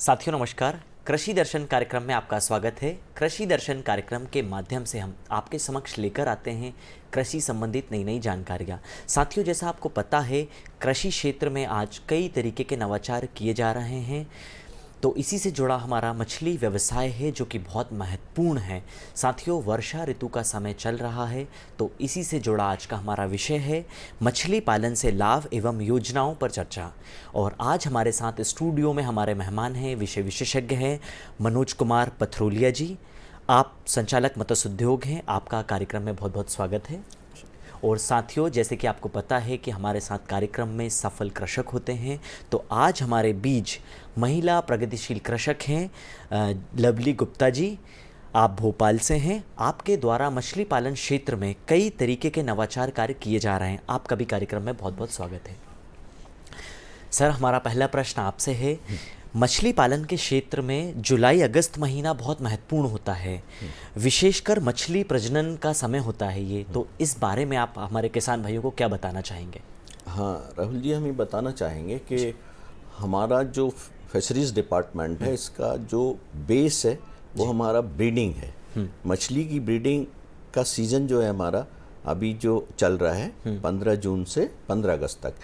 साथियों नमस्कार। कृषि दर्शन कार्यक्रम में आपका स्वागत है। कृषि दर्शन कार्यक्रम के माध्यम से हम आपके समक्ष लेकर आते हैं कृषि संबंधित नई नई जानकारियाँ। साथियों, जैसा आपको पता है, कृषि क्षेत्र में आज कई तरीके के नवाचार किए जा रहे हैं, तो इसी से जुड़ा हमारा मछली व्यवसाय है जो कि बहुत महत्वपूर्ण है। साथियों, वर्षा ऋतु का समय चल रहा है, तो इसी से जुड़ा आज का हमारा विषय है मछली पालन से लाभ एवं योजनाओं पर चर्चा। और आज हमारे साथ स्टूडियो में हमारे मेहमान हैं, विषय विशेषज्ञ हैं मनोज कुमार पथरोलिया जी। आप संचालक मत्स्य उद्योग हैं, आपका कार्यक्रम में बहुत बहुत स्वागत है। और साथियों, जैसे कि आपको पता है कि हमारे साथ कार्यक्रम में सफल कृषक होते हैं, तो आज हमारे बीच महिला प्रगतिशील कृषक हैं लवली गुप्ता जी। आप भोपाल से हैं। आपके द्वारा मछली पालन क्षेत्र में कई तरीके के नवाचार कार्य किए जा रहे हैं। आपका भी कार्यक्रम में बहुत बहुत स्वागत है। सर, हमारा पहला प्रश्न आपसे है, मछली पालन के क्षेत्र में जुलाई अगस्त महीना बहुत महत्वपूर्ण होता है, विशेषकर मछली प्रजनन का समय होता है ये, तो इस बारे में आप हमारे किसान भाइयों को क्या बताना चाहेंगे? हाँ राहुल जी, हम ये बताना चाहेंगे कि हमारा जो फिशरीज डिपार्टमेंट है, इसका जो बेस है वो हमारा ब्रीडिंग है। मछली की ब्रीडिंग का सीज़न जो है हमारा अभी जो चल रहा है 15 जून से 15 अगस्त तक,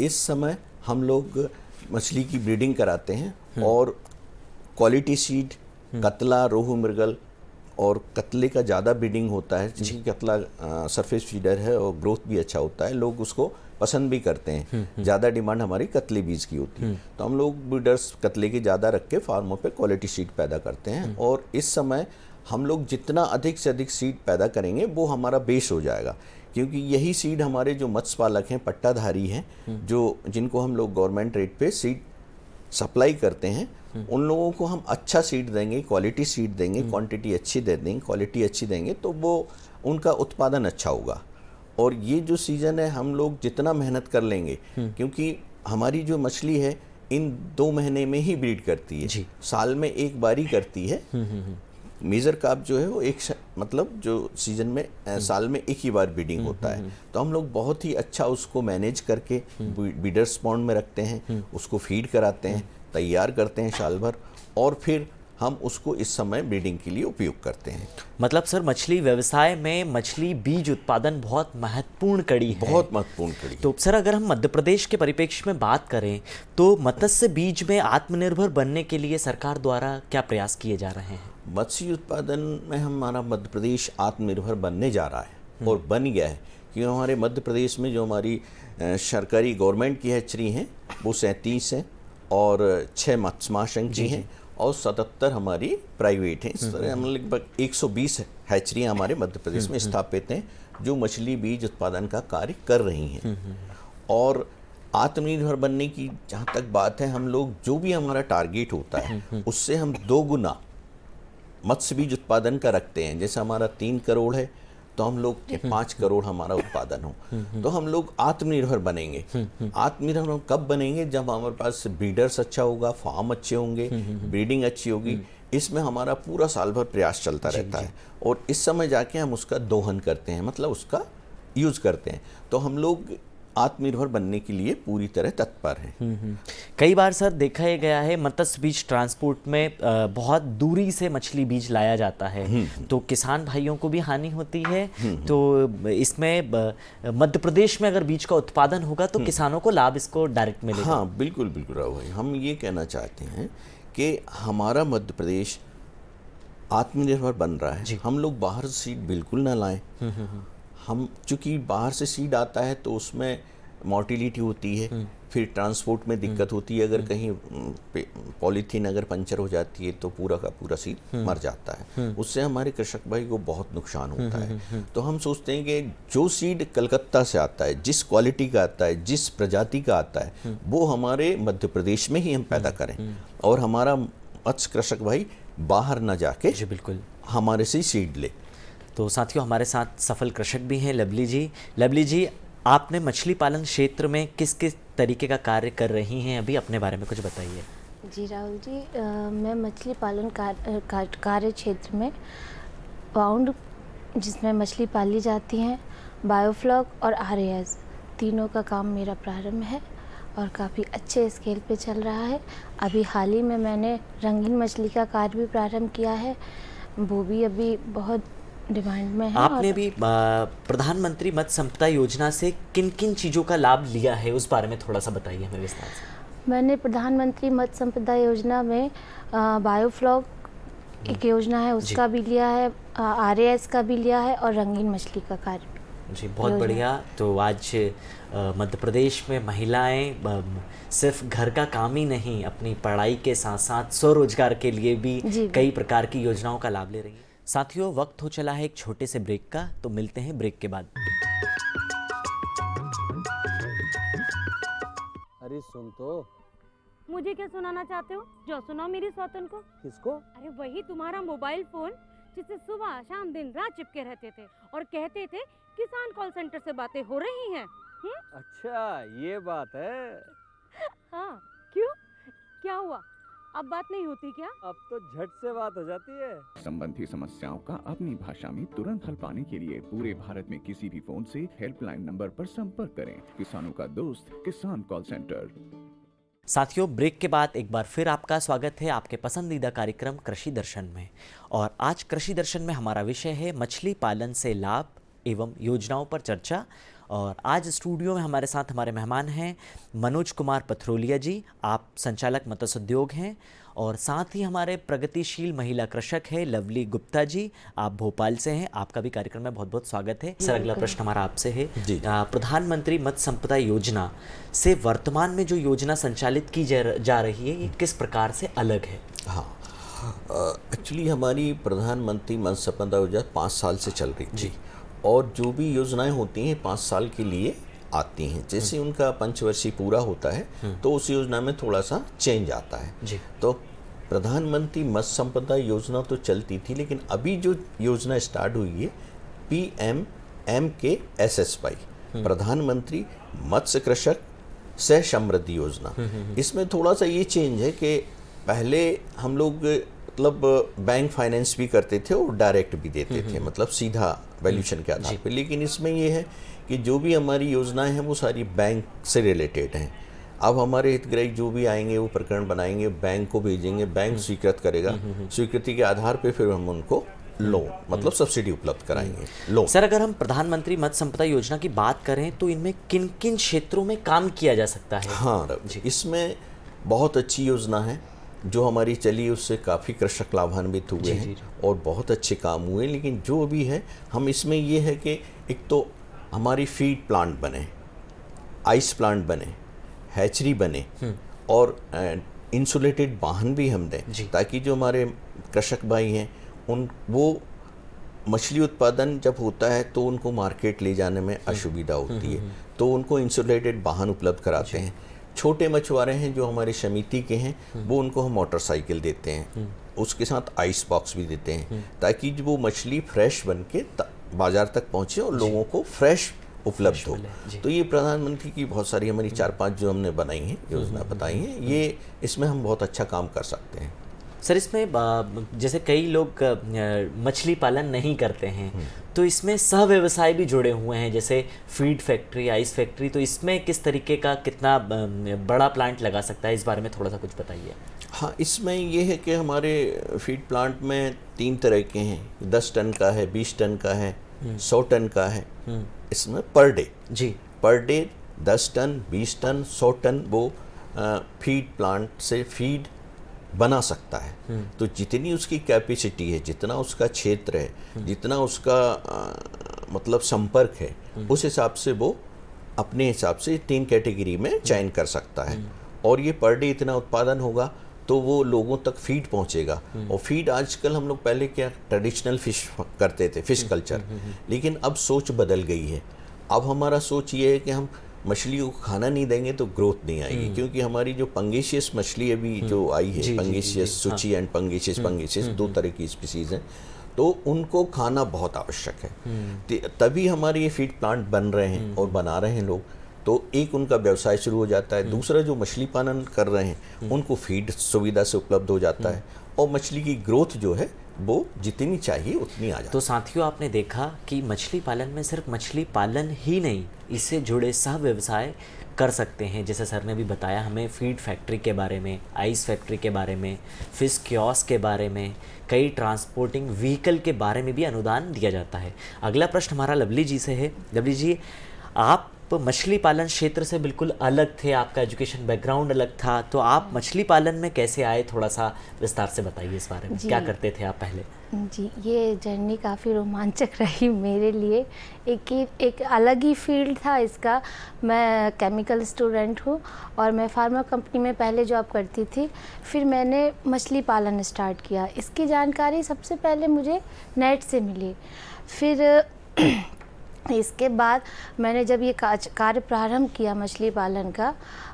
इस समय हम लोग मछली की ब्रीडिंग कराते हैं और क्वालिटी सीड, कतला, रोहू, मृगल और कतले का ज़्यादा ब्रीडिंग होता है, क्योंकि कतला सरफेस फीडर है और ग्रोथ भी अच्छा होता है, लोग उसको पसंद भी करते हैं। ज़्यादा डिमांड हमारी कतले बीज की होती है, तो हम लोग ब्रीडर्स कतले की ज़्यादा रख के फार्मों पे क्वालिटी सीड पैदा करते हैं। और इस समय हम लोग जितना अधिक से अधिक सीड पैदा करेंगे वो हमारा बेस हो जाएगा, क्योंकि यही सीड हमारे जो मत्स्य पालक हैं, पट्टाधारी हैं, जो जिनको हम लोग गवर्नमेंट रेट पे सीड सप्लाई करते हैं, उन लोगों को हम अच्छा सीड देंगे, क्वालिटी सीड देंगे, क्वांटिटी अच्छी दे देंगे, क्वालिटी अच्छी देंगे, तो वो उनका उत्पादन अच्छा होगा। और ये जो सीज़न है हम लोग जितना मेहनत कर लेंगे, क्योंकि हमारी जो मछली है इन 2 महीने में ही ब्रीड करती है, साल में एक बारी करती है। मेजर कार्प जो है वो मतलब जो सीजन में साल में एक ही बार ब्रीडिंग होता है, तो हम लोग बहुत ही अच्छा उसको मैनेज करके ब्रीडर्स पॉन्ड में रखते हैं, उसको फीड कराते हैं, तैयार करते हैं साल भर, और फिर हम उसको इस समय ब्रीडिंग के लिए उपयोग करते हैं। मतलब सर, मछली व्यवसाय में मछली बीज उत्पादन बहुत महत्वपूर्ण कड़ी है। बहुत महत्वपूर्ण कड़ी। तो सर, अगर हम मध्य प्रदेश के परिप्रेक्ष्य में बात करें, तो मत्स्य बीज में आत्मनिर्भर बनने के लिए सरकार द्वारा क्या प्रयास किए जा रहे हैं? मत्स्य उत्पादन में हमारा मध्य प्रदेश आत्मनिर्भर बनने जा रहा है और बन गया है, क्योंकि हमारे मध्य प्रदेश में जो हमारी सरकारी गवर्नमेंट की हैचरी हैं वो 37 हैं और 6 मत्स्य महासंघ जी हैं और 77 हमारी प्राइवेट हैं। इस तरह हम लगभग 120 हैचरियाँ हमारे मध्य प्रदेश में स्थापित हैं जो मछली बीज उत्पादन का कार्य कर रही हैं। और आत्मनिर्भर बनने की जहाँ तक बात है, हम लोग जो भी हमारा टारगेट होता है उससे हम 2 गुना मत्स्य बीज उत्पादन का रखते हैं। जैसे हमारा 3 करोड़ है तो हम लोग 5 करोड़ हमारा उत्पादन हो, तो हम लोग आत्मनिर्भर बनेंगे। आत्मनिर्भर कब बनेंगे? जब हमारे पास ब्रीडर्स अच्छा होगा, फार्म अच्छे होंगे, ब्रीडिंग अच्छी होगी। इसमें हमारा पूरा साल भर प्रयास चलता रहता है और इस समय जाके हम उसका दोहन करते हैं, मतलब उसका यूज करते हैं। तो हम लोग आत्मनिर्भर बनने के लिए पूरी तरह तत्पर हैं। कई बार सर देखा गया है मत्स्य बीज ट्रांसपोर्ट में बहुत दूरी से मछली बीज लाया जाता है, तो किसान भाइयों को भी हानि होती है। तो इसमें मध्य प्रदेश में अगर बीज का उत्पादन होगा तो किसानों को लाभ इसको डायरेक्ट मिलेगा। हाँ बिल्कुल बिल्कुल राहुल भाई, हम ये कहना चाहते हैं कि हमारा मध्य प्रदेश आत्मनिर्भर बन रहा है। हम लोग बाहर से सीड बिल्कुल ना लाएं। हम चूँकि बाहर से सीड आता है तो उसमें मोर्टिलिटी होती है, फिर ट्रांसपोर्ट में दिक्कत होती है, अगर कहीं पॉलीथीन अगर पंचर हो जाती है तो पूरा का पूरा सीड मर जाता है, उससे हमारे कृषक भाई को बहुत नुकसान होता है। तो हम सोचते हैं कि जो सीड कलकत्ता से आता है, जिस क्वालिटी का आता है, जिस प्रजाति का आता है, वो हमारे मध्य प्रदेश में ही हम पैदा करें और हमारा मत्स्य कृषक भाई बाहर न जाके जी बिल्कुल हमारे से सीड ले। तो साथियों, हमारे साथ सफल कृषक भी हैं लवली जी। लवली जी, आपने मछली पालन क्षेत्र में किस किस तरीके का कार्य कर रही हैं अभी, अपने बारे में कुछ बताइए। जी राहुल जी, मैं मछली पालन कार्य क्षेत्र में पाउंड जिसमें मछली पाली जाती हैं, बायोफ्लॉक और RAS तीनों का काम मेरा प्रारंभ है और काफ़ी अच्छे स्केल पे चल रहा है। अभी हाल ही में मैंने रंगीन मछली का कार्य भी प्रारंभ किया है, वो भी अभी बहुत डिमांड में है। आपने भी प्रधानमंत्री मत्स्य संपदा योजना से किन किन चीज़ों का लाभ लिया है, उस बारे में थोड़ा सा बताइए हमें विस्तार से। मैंने प्रधानमंत्री मत्स्य संपदा योजना में बायोफ्लॉक एक योजना है उसका भी लिया है, RAS का भी लिया है और रंगीन मछली का कार्य। जी बहुत बढ़िया। तो आज मध्य प्रदेश में महिलाएं सिर्फ घर का काम ही नहीं, अपनी पढ़ाई के साथ साथ स्वरोजगार के लिए भी कई प्रकार की योजनाओं का लाभ ले रही हैं। साथियों, वक्त हो चला है एक छोटे से ब्रेक का, तो मिलते हैं ब्रेक के बाद। अरे सुन तो। मुझे क्या सुनाना चाहते हो? जो सुनाओ मेरी सौतन को। किसको? अरे वही तुम्हारा मोबाइल फोन जिससे सुबह शाम दिन रात चिपके रहते थे और कहते थे किसान कॉल सेंटर से बातें हो रही हैं। अच्छा ये बात है। हाँ, क्यों? क्या हुआ? अब बात नहीं होती क्या? अब तो झट से बात हो जाती है। संबंधी समस्याओं का अपनी भाषा में तुरंत हल पाने के लिए पूरे भारत में किसी भी फोन से हेल्पलाइन नंबर पर संपर्क करें। किसानों का दोस्त किसान कॉल सेंटर। साथियों, ब्रेक के बाद एक बार फिर आपका स्वागत है आपके पसंदीदा कार्यक्रम कृषि दर्शन में। और आज कृषि दर्शन में हमारा विषय है मछली पालन से लाभ एवं योजनाओं पर चर्चा। और आज स्टूडियो में हमारे साथ हमारे मेहमान हैं मनोज कुमार पथरोलिया जी, आप संचालक मत्स्य उद्योग हैं, और साथ ही हमारे प्रगतिशील महिला कृषक है लवली गुप्ता जी, आप भोपाल से हैं। आपका भी कार्यक्रम में बहुत बहुत स्वागत है। सर, अगला प्रश्न हमारा आपसे है। प्रधानमंत्री मत्स्य संपदा योजना से वर्तमान में जो योजना संचालित की जा रही है, ये किस प्रकार से अलग है? हाँ, एक्चुअली हमारी प्रधानमंत्री मत्स्य संपदा योजना 5 साल से चल रही थी और जो भी योजनाएं होती हैं 5 साल के लिए आती हैं। जैसे उनका पंचवर्षीय पूरा होता है तो उस योजना में थोड़ा सा चेंज आता है जी। तो प्रधानमंत्री मत्स्य संपदा योजना तो चलती थी, लेकिन अभी जो योजना स्टार्ट हुई है PMMKSSY, प्रधानमंत्री मत्स्य कृषक सह समृद्धि योजना। इसमें थोड़ा सा ये चेंज है कि पहले हम लोग मतलब बैंक फाइनेंस भी करते थे और डायरेक्ट भी देते थे, मतलब सीधा वैल्यूएशन के आधार पे, लेकिन इसमें ये है कि जो भी हमारी योजनाएं हैं वो सारी बैंक से रिलेटेड हैं। अब हमारे हितग्राही जो भी आएंगे वो प्रकरण बनाएंगे, बैंक को भेजेंगे, बैंक स्वीकृत करेगा, स्वीकृति के आधार पे फिर हम उनको लोन मतलब सब्सिडी उपलब्ध कराएंगे। लोन। सर, अगर हम प्रधानमंत्री मत्स्य संपदा योजना की बात करें तो इनमें किन किन क्षेत्रों में काम किया जा सकता है? हाँ, इसमें बहुत अच्छी योजना है जो हमारी चली, उससे काफ़ी कृषक लाभान्वित हुए हैं और बहुत अच्छे काम हुए। लेकिन जो अभी है हम इसमें ये है कि एक तो हमारी फीड प्लांट बने, आइस प्लांट बने, हैचरी बने और इंसुलेटेड वाहन भी हम दें, ताकि जो हमारे कृषक भाई हैं वो मछली उत्पादन जब होता है तो उनको मार्केट ले जाने में असुविधा होती है, तो उनको इंसुलेटेड वाहन उपलब्ध कराते हैं। छोटे मछुआरे हैं जो हमारे समिति के हैं, वो उनको हम मोटरसाइकिल देते हैं, उसके साथ आइस बॉक्स भी देते हैं, ताकि जो वो मछली फ्रेश बन के बाजार तक पहुँचे और लोगों को फ्रेश उपलब्ध हो। तो ये प्रधानमंत्री की बहुत सारी हमारी 4-5 जो हमने बनाई हैं योजना बताई हैं, ये इसमें हम बहुत अच्छा काम कर सकते हैं। सर, इसमें जैसे कई लोग मछली पालन नहीं करते हैं, तो इसमें सह व्यवसाय भी जुड़े हुए हैं, जैसे फीड फैक्ट्री, आइस फैक्ट्री, तो इसमें किस तरीके का कितना बड़ा प्लांट लगा सकता है, इस बारे में थोड़ा सा कुछ बताइए। हाँ, इसमें ये है कि हमारे फीड प्लांट में 3 तरह के हैं, 10 टन का है, 20 टन का है, 100 टन का है। इसमें per day 10 ton, 20 ton, 100 ton वो फीड प्लांट से फीड बना सकता है। तो जितनी उसकी कैपेसिटी है, जितना उसका क्षेत्र है, जितना उसका मतलब संपर्क है, उस हिसाब से वो अपने हिसाब से 3 कैटेगरी में चयन कर सकता है, और ये पर डे इतना उत्पादन होगा तो वो लोगों तक फीड पहुंचेगा। और फीड आजकल हम लोग पहले क्या ट्रेडिशनल फिश करते थे, फिश कल्चर, लेकिन अब सोच बदल गई है। अब हमारा सोच ये है कि हम मछली को खाना नहीं देंगे तो ग्रोथ नहीं आएगी, क्योंकि हमारी जो पंगेशियस मछली अभी जो आई है, पंगेशियस सुची एंड पंगेशियस 2 तरह की स्पीसीज हैं, तो उनको खाना बहुत आवश्यक है। तभी हमारे ये फीड प्लांट बन रहे हैं और बना रहे हैं लोग, तो एक उनका व्यवसाय शुरू हो जाता है। दूसरा जो मछली पालन कर रहे हैं उनको फीड सुविधा से उपलब्ध हो जाता है, और मछली की ग्रोथ जो है वो जितनी चाहिए उतनी आ जाती है। तो साथियों, आपने देखा कि मछली पालन में सिर्फ मछली पालन ही नहीं, इससे जुड़े सह व्यवसाय कर सकते हैं। जैसे सर ने भी बताया हमें फीड फैक्ट्री के बारे में, आइस फैक्ट्री के बारे में, फिश कियोस्क के बारे में, कई ट्रांसपोर्टिंग व्हीकल के बारे में भी अनुदान दिया जाता है। अगला प्रश्न हमारा लवली जी से है। लवली जी, आप मछली पालन क्षेत्र से बिल्कुल अलग थे, आपका एजुकेशन बैकग्राउंड अलग था, तो आप मछली पालन में कैसे आए, थोड़ा सा विस्तार से बताइए इस बारे में। क्या करते थे आप पहले? जी, ये जर्नी काफ़ी रोमांचक रही मेरे लिए। एक अलग ही फील्ड था इसका। मैं केमिकल स्टूडेंट हूँ और मैं फार्मा कंपनी में पहले जॉब करती थी, फिर मैंने मछली पालन स्टार्ट किया। इसकी जानकारी सबसे पहले मुझे नेट से मिली। फिर इसके बाद मैंने जब ये कार्य प्रारंभ किया मछली पालन का,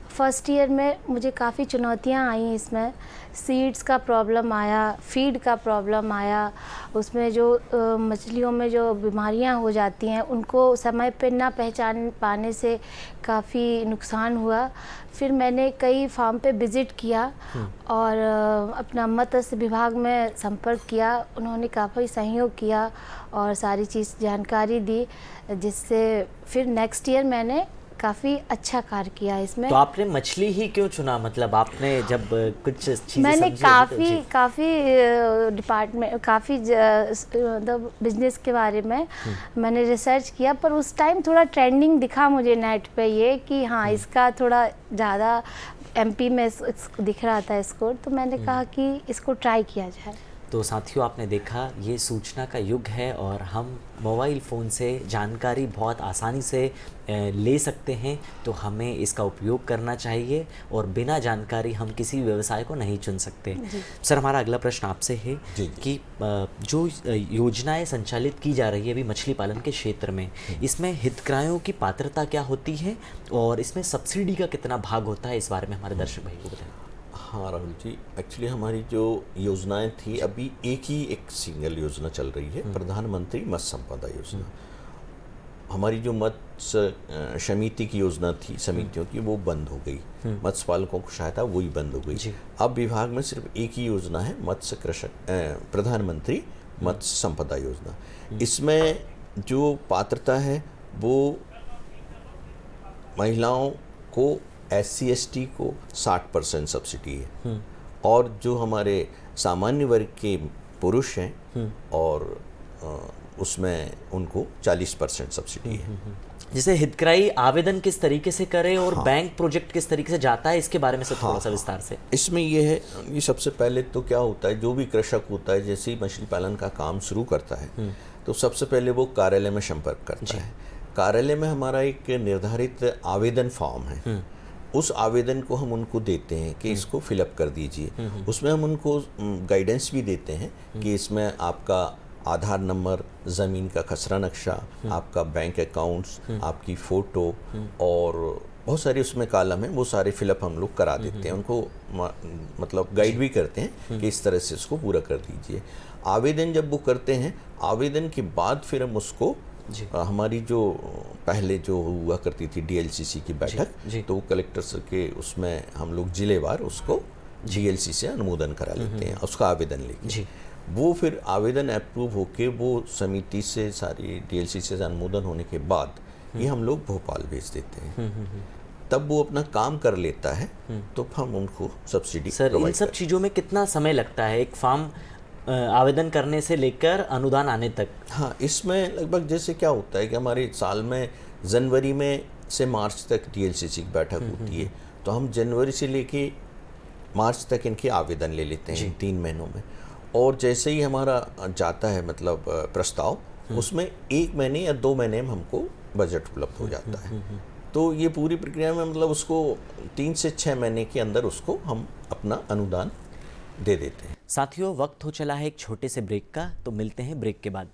फर्स्ट ईयर में मुझे काफ़ी चुनौतियाँ आई। इसमें सीड्स का प्रॉब्लम आया, फीड का प्रॉब्लम आया, उसमें जो मछलियों में जो बीमारियां हो जाती हैं उनको समय पे ना पहचान पाने से काफ़ी नुकसान हुआ। फिर मैंने कई फार्म पे विज़िट किया और अपना मत्स्य विभाग में संपर्क किया। उन्होंने काफ़ी सहयोग किया और सारी चीज़ जानकारी दी, जिससे फिर नेक्स्ट ईयर मैंने काफ़ी अच्छा कार्य किया इसमें। तो आपने मछली ही क्यों चुना? मतलब आपने जब कुछ चीज़ें मैंने समझी काफ़ी डिपार्टमेंट, काफ़ी मतलब बिजनेस के बारे में मैंने रिसर्च किया, पर उस टाइम थोड़ा ट्रेंडिंग दिखा मुझे नेट पे ये कि हाँ इसका थोड़ा ज़्यादा एमपी में दिख रहा था स्कोर, तो मैंने कहा कि इसको ट्राई किया जाए। तो साथियों, आपने देखा ये सूचना का युग है और हम मोबाइल फ़ोन से जानकारी बहुत आसानी से ले सकते हैं, तो हमें इसका उपयोग करना चाहिए और बिना जानकारी हम किसी व्यवसाय को नहीं चुन सकते। सर, हमारा अगला प्रश्न आपसे है कि जो योजनाएं संचालित की जा रही है अभी मछली पालन के क्षेत्र में, इसमें हितग्राहियों की पात्रता क्या होती है और इसमें सब्सिडी का कितना भाग होता है, इस बारे में हमारे दर्शक भाई को बताएं। हाँ राहुल जी, एक्चुअली हमारी जो योजनाएं थी, अभी एक सिंगल योजना चल रही है, प्रधानमंत्री मत्स्य संपदा योजना। हमारी जो मत्स्य समिति की योजना थी, समितियों की, वो बंद हो गई। मत्स्य पालकों को सहायता वही बंद हो गई। अब विभाग में सिर्फ एक ही योजना है, मत्स्य कृषक प्रधानमंत्री मत्स्य संपदा योजना। इसमें जो पात्रता है वो महिलाओं को, SC/ST को 60% सब्सिडी है, और जो हमारे सामान्य वर्ग के पुरुष हैं और उसमें उनको 40% सब्सिडी है। जैसे हितग्राही आवेदन किस तरीके से करें और बैंक प्रोजेक्ट किस तरीके से जाता है, इसके बारे में से थोड़ा सा विस्तार से। इसमें ये है, ये सबसे पहले तो क्या होता है, जो भी कृषक होता है जैसे ही मछली पालन का काम शुरू करता है तो सबसे पहले वो कार्यालय में संपर्क करता है। कार्यालय में हमारा एक निर्धारित आवेदन फॉर्म है, उस आवेदन को हम उनको देते हैं कि इसको फिलअप कर दीजिए। उसमें हम उनको गाइडेंस भी देते हैं कि इसमें आपका आधार नंबर, ज़मीन का खसरा नक्शा, आपका बैंक अकाउंट्स, आपकी फ़ोटो और बहुत सारे उसमें कॉलम हैं, वो सारे फिलअप हम लोग करा देते हैं। उनको मतलब गाइड भी करते हैं कि इस तरह से इसको पूरा कर दीजिए। आवेदन जब वो करते हैं, आवेदन के बाद फिर हम उसको हमारी जो पहले जो हुआ करती थी DLCC की बैठक, तो वो कलेक्टर सर के उसमें हम लोग जिलेवार उसको GLC से अनुमोदन करा लेते हैं, उसका आवेदन लेके। वो फिर आवेदन अप्रूव होके वो समिति से सारी DLCC से अनुमोदन होने के बाद ये हम लोग भोपाल भेज देते हैं। तब वो अपना काम कर लेता है तो हम उनको सब्सिडी। सर, इन सब चीज़ों में कितना समय लगता है, एक फॉर्म आवेदन करने से लेकर अनुदान आने तक? हाँ, इसमें लगभग जैसे क्या होता है कि हमारे साल में जनवरी में से मार्च तक DLCC की बैठक होती है, तो हम जनवरी से लेके मार्च तक इनके आवेदन ले लेते हैं 3 महीनों में। और जैसे ही हमारा जाता है मतलब प्रस्ताव, उसमें 1 महीने या 2 महीने में हमको बजट उपलब्ध हो जाता है। तो ये पूरी प्रक्रिया में मतलब उसको 3 से 6 महीने के अंदर उसको हम अपना अनुदान दे देते हैं। साथियों, वक्त हो चला है एक छोटे से ब्रेक का, तो मिलते हैं ब्रेक के बाद।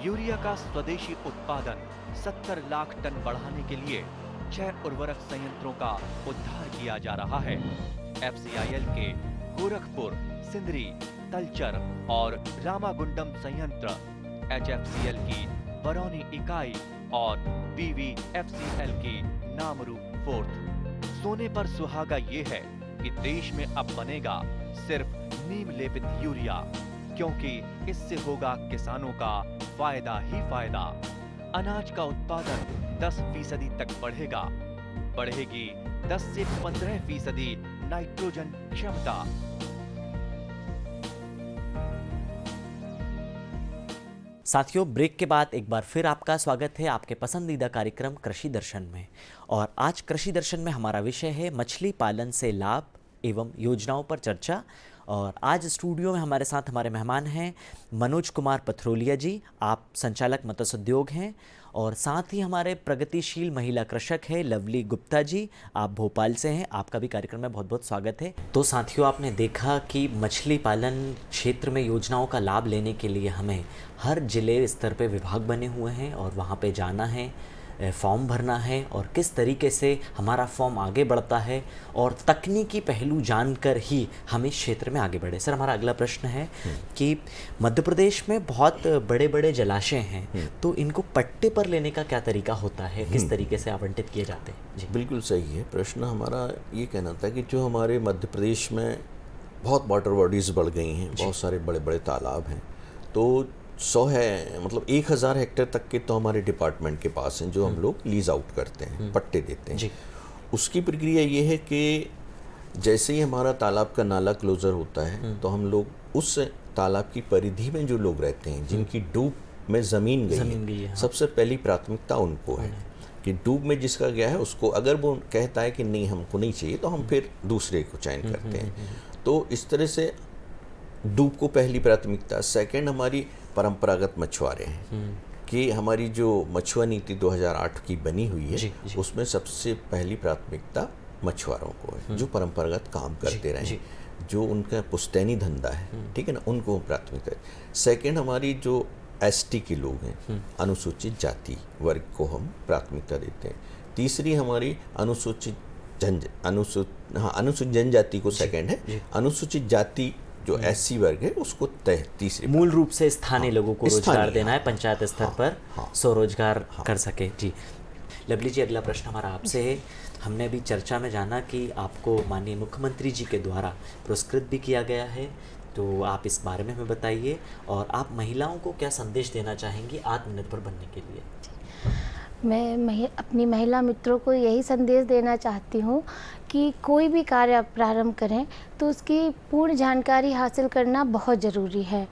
यूरिया का स्वदेशी उत्पादन 70 लाख टन बढ़ाने के लिए 6 उर्वरक संयंत्रों का उद्धार किया जा रहा है। FCIL के गोरखपुर, सिंदरी, तलचर और रामागुंडम संयंत्र, HFCL की बरौनी इकाई और BVFCL की नामरू फोर्थ। सोने पर सुहागा ये है कि देश में अब बनेगा सिर्फ नीम लेपित यूरिया, क्योंकि इससे होगा किसानों का फायदा ही फायदा। अनाज का उत्पादन 10% तक बढ़ेगा। बढ़ेगी 10 से 15% नाइट्रोजन क्षमता। साथियों, ब्रेक के बाद एक बार फिर आपका स्वागत है आपके पसंदीदा कार्यक्रम कृषि दर्शन में। और आज कृषि दर्शन में हमारा विषय है मछली पालन से लाभ एवं योजनाओं पर चर्चा। और आज स्टूडियो में हमारे साथ हमारे मेहमान हैं मनोज कुमार पथरोलिया जी, आप संचालक मत्स्य उद्योग हैं, और साथ ही हमारे प्रगतिशील महिला कृषक है लवली गुप्ता जी, आप भोपाल से हैं। आपका भी कार्यक्रम में बहुत बहुत स्वागत है। तो साथियों, आपने देखा कि मछली पालन क्षेत्र में योजनाओं का लाभ लेने के लिए हमें हर जिले स्तर पे विभाग बने हुए हैं और वहाँ पे जाना है, फॉर्म भरना है, और किस तरीके से हमारा फॉर्म आगे बढ़ता है और तकनीकी पहलू जानकर ही हम इस क्षेत्र में आगे बढ़े। सर, हमारा अगला प्रश्न है कि मध्य प्रदेश में बहुत बड़े बड़े जलाशय हैं, तो इनको पट्टे पर लेने का क्या तरीका होता है, किस तरीके से आवंटित किए जाते हैं? जी बिल्कुल सही है प्रश्न। हमारा ये कहना था कि जो हमारे मध्य प्रदेश में बहुत वाटर बॉडीज़ बढ़ गई हैं, बहुत सारे बड़े बड़े तालाब हैं, तो 100 है मतलब 1000 हेक्टेयर तक के तो हमारे डिपार्टमेंट के पास हैं जो हम लोग लीज आउट करते हैं, पट्टे देते हैं। उसकी प्रक्रिया ये है कि जैसे ही हमारा तालाब का नाला क्लोजर होता है तो हम लोग उस तालाब की परिधि में जो लोग रहते हैं जिनकी डूब में ज़मीन गई है, सबसे पहली प्राथमिकता उनको है कि डूब में जिसका गया है उसको, अगर वो कहता है कि नहीं हमको नहीं चाहिए तो हम फिर दूसरे को चयन करते हैं। तो इस तरह से डूब को पहली प्राथमिकता। सेकंड हमारी परंपरागत मछुआरे हैं कि हमारी जो मछुआ नीति 2008 की बनी हुई है उसमें सबसे पहली प्राथमिकता मछुआरों को है जो परंपरागत काम करते रहे, जो उनका पुश्तैनी धंधा है, ठीक है ना, उनको प्राथमिकता है। सेकंड हमारी जो ST के लोग हैं, अनुसूचित जाति वर्ग को हम प्राथमिकता देते हैं। तीसरी हमारी अनुसूचित जनजाति को सेकंड है। अनुसूचित जाति जो SC वर्ग है उसको तीसरी, मूल रूप से स्थानीय लोगों को रोजगार देना है, पंचायत स्तर पर स्वरोजगार कर सके। जी लवली जी, अगला प्रश्न हमारा आपसे है। हमने अभी चर्चा में जाना कि आपको माननीय मुख्यमंत्री जी के द्वारा पुरस्कृत भी किया गया है, तो आप इस बारे में हमें बताइए और आप महिलाओं को क्या संदेश देना चाहेंगी आत्मनिर्भर बनने के लिए? मैं अपनी महिला मित्रों को यही संदेश देना चाहती हूँ कि कोई भी कार्य आप प्रारंभ करें तो उसकी पूर्ण जानकारी हासिल करना बहुत ज़रूरी है।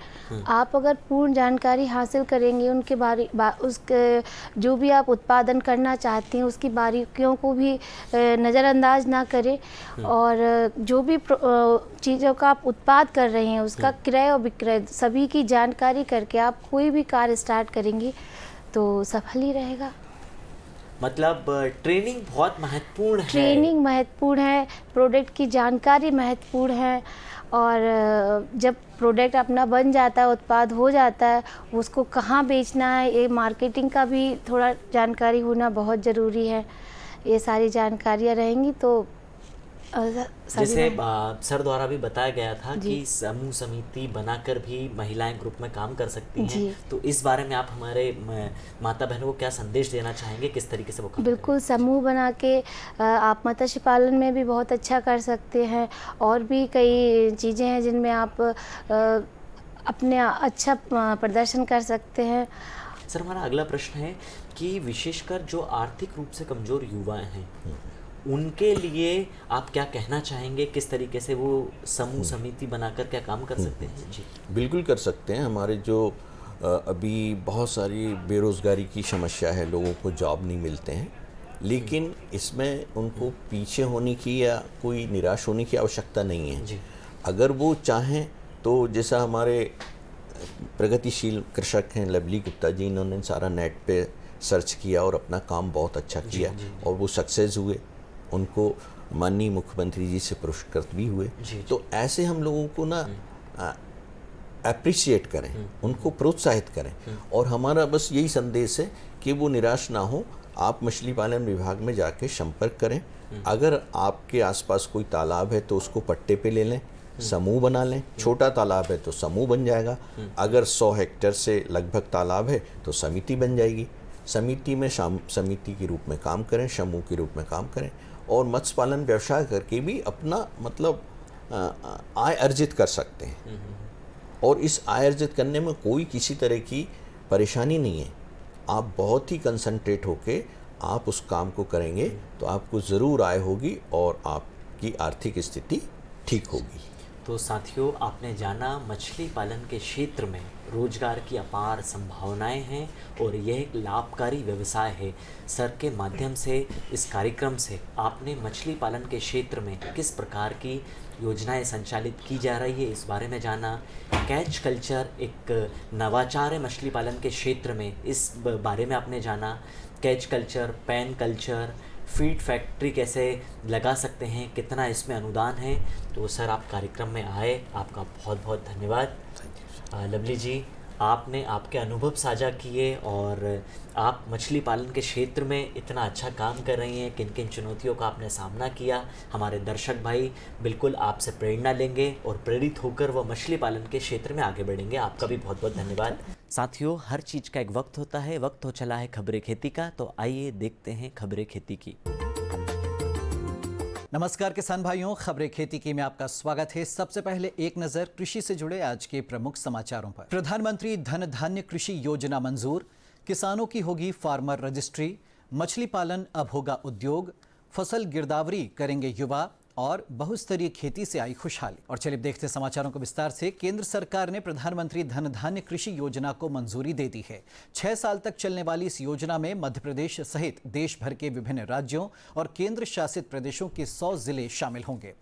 आप अगर पूर्ण जानकारी हासिल करेंगे, उनके उसके जो भी आप उत्पादन करना चाहती हैं उसकी बारीकियों को भी नज़रअंदाज ना करें, और जो भी चीज़ों का आप उत्पाद कर रहे हैं उसका क्रय और विक्रय सभी की जानकारी करके आप कोई भी कार्य स्टार्ट करेंगे तो सफल ही रहेगा। मतलब ट्रेनिंग बहुत महत्वपूर्ण है। ट्रेनिंग महत्वपूर्ण है, प्रोडक्ट की जानकारी महत्वपूर्ण है, और जब प्रोडक्ट अपना बन जाता है, उत्पाद हो जाता है, उसको कहाँ बेचना है, ये मार्केटिंग का भी थोड़ा जानकारी होना बहुत ज़रूरी है। ये सारी जानकारियाँ रहेंगी तो जैसे सर द्वारा भी बताया गया था कि समूह समिति बनाकर भी महिलाएं ग्रुप में काम कर सकती हैं, तो इस बारे में आप हमारे माता बहनों को क्या संदेश देना चाहेंगे, किस तरीके से वो काम बिल्कुल समूह बना के आप मत्स्य पालन में भी बहुत अच्छा कर सकते हैं, और भी कई चीज़ें हैं जिनमें आप अपने अच्छा प्रदर्शन कर सकते हैं। सर, हमारा अगला प्रश्न है कि विशेषकर जो आर्थिक रूप से कमज़ोर युवा हैं उनके लिए आप क्या कहना चाहेंगे, किस तरीके से वो समूह समिति बनाकर क्या काम कर सकते हैं? जी बिल्कुल कर सकते हैं। हमारे जो अभी बहुत सारी बेरोज़गारी की समस्या है, लोगों को जॉब नहीं मिलते हैं, लेकिन इसमें उनको पीछे होने की या कोई निराश होने की आवश्यकता नहीं है। अगर वो चाहें तो जैसा हमारे प्रगतिशील कृषक हैं लवली गुप्ता जी, इन्होंने सारा नेट पे सर्च किया और अपना काम बहुत अच्छा किया और वो सक्सेस हुए, उनको माननीय मुख्यमंत्री जी से पुरस्कृत भी हुए। तो ऐसे हम लोगों को ना अप्रिशिएट करें, उनको प्रोत्साहित करें और हमारा बस यही संदेश है कि वो निराश ना हो। आप मछली पालन विभाग में जाके संपर्क करें। अगर आपके आसपास कोई तालाब है तो उसको पट्टे पे ले लें, समूह बना लें। छोटा तालाब है तो समूह बन जाएगा। अगर 100 हेक्टेयर से लगभग तालाब है तो समिति बन जाएगी। समिति में समिति के रूप में काम करें, समूह के रूप में काम करें और मत्स्य पालन व्यवसाय करके भी अपना मतलब आय अर्जित कर सकते हैं। और इस आय अर्जित करने में कोई किसी तरह की परेशानी नहीं है। आप बहुत ही कंसंट्रेट होके आप उस काम को करेंगे तो आपको ज़रूर आय होगी और आपकी आर्थिक स्थिति ठीक होगी। तो साथियों, आपने जाना मछली पालन के क्षेत्र में रोजगार की अपार संभावनाएं हैं और यह एक लाभकारी व्यवसाय है। सर के माध्यम से इस कार्यक्रम से आपने मछली पालन के क्षेत्र में किस प्रकार की योजनाएं संचालित की जा रही है इस बारे में जाना। कैच कल्चर एक नवाचार है मछली पालन के क्षेत्र में, इस बारे में आपने जाना। Catch culture, pan culture, feed factory कैसे लगा सकते हैं, कितना इसमें अनुदान है। तो सर आप कार्यक्रम में आए, आपका बहुत बहुत धन्यवाद। लवली जी, आपने आपके अनुभव साझा किए और आप मछली पालन के क्षेत्र में इतना अच्छा काम कर रही हैं, किन किन चुनौतियों का आपने सामना किया। हमारे दर्शक भाई बिल्कुल आपसे प्रेरणा लेंगे और प्रेरित होकर वह मछली पालन के क्षेत्र में आगे बढ़ेंगे। आपका भी बहुत बहुत धन्यवाद। साथियों, हर चीज़ का एक वक्त होता है। वक्त हो चला है खबरें खेती का, तो आइए देखते हैं खबरें खेती की। नमस्कार किसान भाइयों, खबरें खेती की में आपका स्वागत है। सबसे पहले एक नजर कृषि से जुड़े आज के प्रमुख समाचारों पर। प्रधानमंत्री धन धान्य कृषि योजना मंजूर, किसानों की होगी फार्मर रजिस्ट्री, मछली पालन अब होगा उद्योग, फसल गिरदावरी करेंगे युवा और बहुस्तरीय खेती से आई खुशहाली। और चलिए देखते हैं समाचारों को विस्तार से। केंद्र सरकार ने प्रधानमंत्री धन धान्य कृषि योजना को मंजूरी दे दी है। 6 साल तक चलने वाली इस योजना में मध्य प्रदेश सहित देश भर के विभिन्न राज्यों और केंद्र शासित प्रदेशों के 100 जिले शामिल होंगे।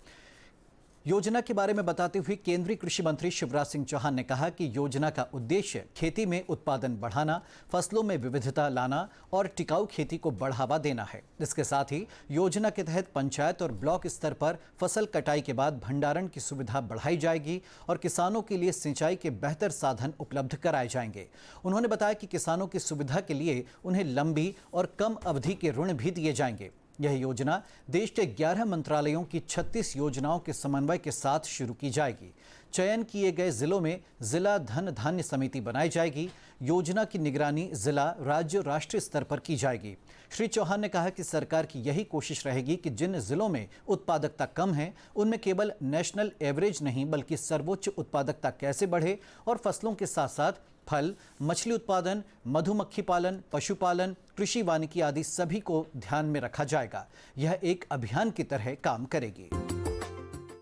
योजना के बारे में बताते हुए केंद्रीय कृषि मंत्री शिवराज सिंह चौहान ने कहा कि योजना का उद्देश्य खेती में उत्पादन बढ़ाना, फसलों में विविधता लाना और टिकाऊ खेती को बढ़ावा देना है। इसके साथ ही योजना के तहत पंचायत और ब्लॉक स्तर पर फसल कटाई के बाद भंडारण की सुविधा बढ़ाई जाएगी और किसानों के लिए सिंचाई के बेहतर साधन उपलब्ध कराए जाएंगे। उन्होंने बताया कि किसानों की सुविधा के लिए उन्हें लंबी और कम अवधि के ऋण भी दिए जाएंगे। यह योजना देश के 11 मंत्रालयों की 36 योजनाओं के समन्वय के साथ शुरू की जाएगी। चयन किए गए जिलों में जिला धन धान्य समिति बनाई जाएगी। योजना की निगरानी जिला, राज्य, राष्ट्रीय स्तर पर की जाएगी। श्री चौहान ने कहा कि सरकार की यही कोशिश रहेगी कि जिन जिलों में उत्पादकता कम है उनमें केवल नेशनल एवरेज नहीं बल्कि सर्वोच्च उत्पादकता कैसे बढ़े और फसलों के साथ साथ फल, मछली उत्पादन, मधुमक्खी पालन, पशुपालन, कृषि वानिकी आदि सभी को ध्यान में रखा जाएगा। यह एक अभियान की तरह काम करेगी।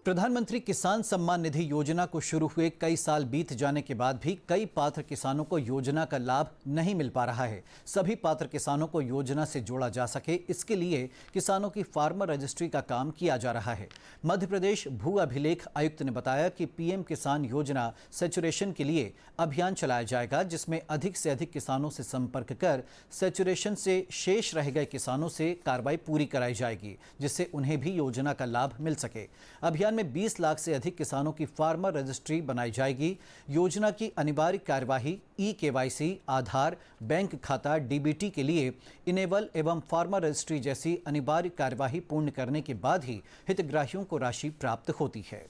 प्रधानमंत्री किसान सम्मान निधि योजना को शुरू हुए कई साल बीत जाने के बाद भी कई पात्र किसानों को योजना का लाभ नहीं मिल पा रहा है। सभी पात्र किसानों को योजना से जोड़ा जा सके, इसके लिए किसानों की फार्मर रजिस्ट्री का काम किया जा रहा है। मध्य प्रदेश भू अभिलेख आयुक्त ने बताया कि पीएम किसान योजना सैचुरेशन के लिए अभियान चलाया जाएगा, जिसमें अधिक से अधिक किसानों से संपर्क कर सैचुरेशन से शेष रह गए किसानों से कार्रवाई पूरी कराई जाएगी, जिससे उन्हें भी योजना का लाभ मिल सके। अभियान में 20 लाख से अधिक किसानों की फार्मर रजिस्ट्री बनाई जाएगी। योजना की अनिवार्य कार्यवाही ई-केवाईसी, आधार, बैंक खाता, डीबीटी के लिए इनेबल एवं फार्मर रजिस्ट्री जैसी अनिवार्य कार्यवाही पूर्ण करने के बाद ही हितग्राहियों को राशि प्राप्त होती है।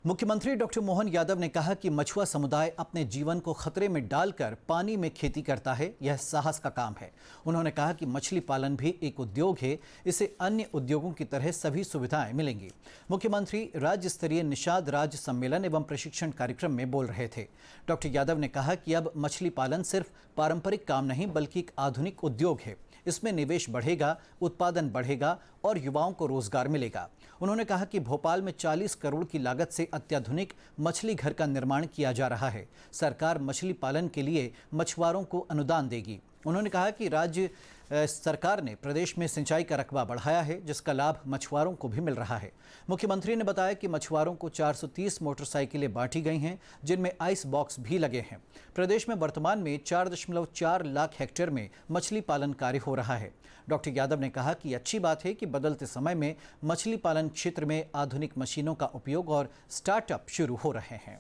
मुख्यमंत्री डॉक्टर मोहन यादव ने कहा कि मछुआ समुदाय अपने जीवन को खतरे में डालकर पानी में खेती करता है, यह साहस का काम है। उन्होंने कहा कि मछली पालन भी एक उद्योग है, इसे अन्य उद्योगों की तरह सभी सुविधाएं मिलेंगी। मुख्यमंत्री राज्य स्तरीय निषाद राज्य सम्मेलन एवं प्रशिक्षण कार्यक्रम में बोल रहे थे। डॉक्टर यादव ने कहा कि अब मछली पालन सिर्फ पारंपरिक काम नहीं बल्कि एक आधुनिक उद्योग है। इसमें निवेश बढ़ेगा, उत्पादन बढ़ेगा और युवाओं को रोजगार मिलेगा। उन्होंने कहा कि भोपाल में 40 करोड़ की लागत से अत्याधुनिक मछली घर का निर्माण किया जा रहा है। सरकार मछली पालन के लिए मछुआरों को अनुदान देगी। उन्होंने कहा कि राज्य सरकार ने प्रदेश में सिंचाई का रकबा बढ़ाया है, जिसका लाभ मछुआरों को भी मिल रहा है। मुख्यमंत्री ने बताया कि मछुआरों को 430 मोटरसाइकिलें बांटी गई हैं, जिनमें आइस बॉक्स भी लगे हैं। प्रदेश में वर्तमान में 4.4 लाख हेक्टेयर में मछली पालन कार्य हो रहा है। डॉक्टर यादव ने कहा कि अच्छी बात है कि बदलते समय में मछली पालन क्षेत्र में आधुनिक मशीनों का उपयोग और स्टार्टअप शुरू हो रहे हैं।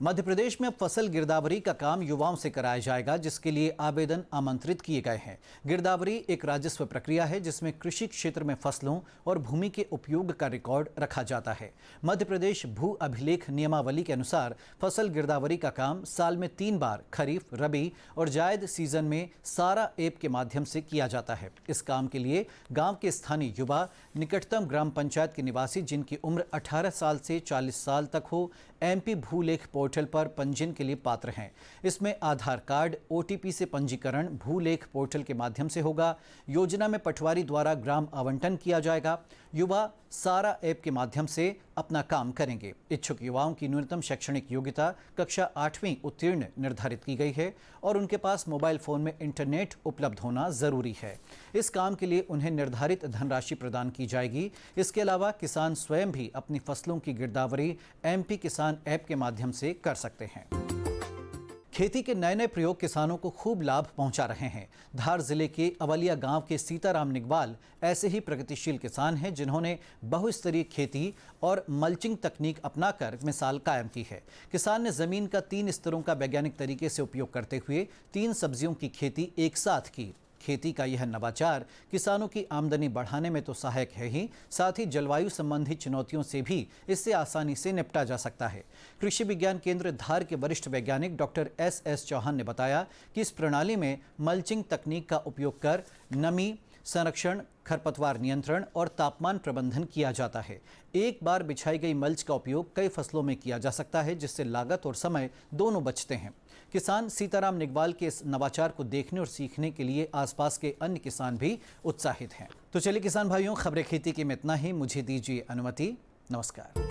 मध्य प्रदेश में अब फसल गिरदावरी का काम युवाओं से कराया जाएगा, जिसके लिए आवेदन आमंत्रित किए गए हैं। गिरदावरी एक राजस्व प्रक्रिया है जिसमें कृषि क्षेत्र में फसलों और भूमि के उपयोग का रिकॉर्ड रखा जाता है। मध्य प्रदेश भू अभिलेख नियमावली के अनुसार फसल गिरदावरी का काम साल में 3 बार खरीफ, रबी और जायद सीजन में सारा ऐप के माध्यम से किया जाता है। इस काम के लिए गाँव के स्थानीय युवा निकटतम ग्राम पंचायत के निवासी जिनकी उम्र 18 साल से 40 साल तक हो, MP भूलेख पोर्टल पर पंजीयन के लिए पात्र हैं। इसमें आधार कार्ड, OTP से पंजीकरण भूलेख पोर्टल के माध्यम से होगा। योजना में पटवारी द्वारा ग्राम आवंटन किया जाएगा। युवा सारा ऐप के माध्यम से अपना काम करेंगे। इच्छुक युवाओं की न्यूनतम शैक्षणिक योग्यता कक्षा 8वीं उत्तीर्ण निर्धारित की गई है और उनके पास मोबाइल फोन में इंटरनेट उपलब्ध होना जरूरी है। इस काम के लिए उन्हें निर्धारित धनराशि प्रदान की जाएगी। इसके अलावा किसान स्वयं भी अपनी फसलों की गिरदावरी MP किसान ऐप के माध्यम से कर सकते हैं। खेती के नए नए प्रयोग किसानों को खूब लाभ पहुंचा रहे हैं। धार जिले के अवलिया गांव के सीताराम निगवाल ऐसे ही प्रगतिशील किसान हैं जिन्होंने बहुस्तरीय खेती और मल्चिंग तकनीक अपनाकर मिसाल कायम की है। किसान ने जमीन का 3 स्तरों का वैज्ञानिक तरीके से उपयोग करते हुए 3 सब्जियों की खेती एक साथ की। खेती का यह नवाचार किसानों की आमदनी बढ़ाने में तो सहायक है ही, साथ ही जलवायु संबंधी चुनौतियों से भी इससे आसानी से निपटा जा सकता है। कृषि विज्ञान केंद्र धार के वरिष्ठ वैज्ञानिक डॉक्टर S चौहान ने बताया कि इस प्रणाली में मल्चिंग तकनीक का उपयोग कर नमी संरक्षण, खरपतवार नियंत्रण और तापमान प्रबंधन किया जाता है। एक बार बिछाई गई मल्च का उपयोग कई फसलों में किया जा सकता है, जिससे लागत और समय दोनों बचते हैं। किसान सीताराम निगवाल के इस नवाचार को देखने और सीखने के लिए आसपास के अन्य किसान भी उत्साहित हैं। तो चलिए किसान भाइयों, खबरें खेती की में इतना ही। मुझे दीजिए अनुमति। नमस्कार।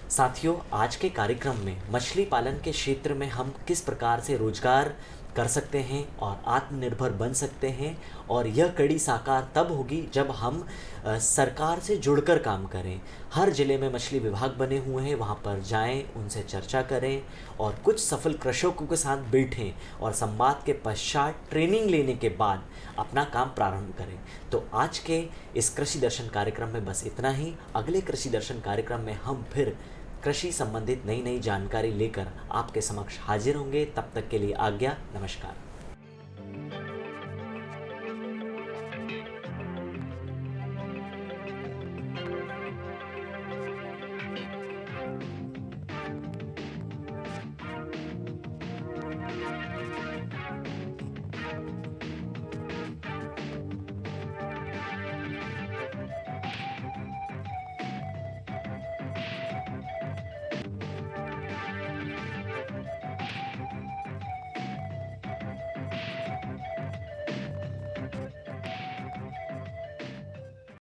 साथियों, आज के कार्यक्रम में मछली पालन के क्षेत्र में हम किस प्रकार से रोजगार कर सकते हैं और आत्मनिर्भर बन सकते हैं, और यह कड़ी साकार तब होगी जब हम सरकार से जुड़कर काम करें। हर जिले में मछली विभाग बने हुए हैं, वहाँ पर जाएं, उनसे चर्चा करें और कुछ सफल कृषकों के साथ बैठें और संवाद के पश्चात ट्रेनिंग लेने के बाद अपना काम प्रारंभ करें। तो आज के इस कृषि दर्शन कार्यक्रम में बस इतना ही। अगले कृषि दर्शन कार्यक्रम में हम फिर कृषि संबंधित नई नई जानकारी लेकर आपके समक्ष हाजिर होंगे। तब तक के लिए आज्ञा, नमस्कार।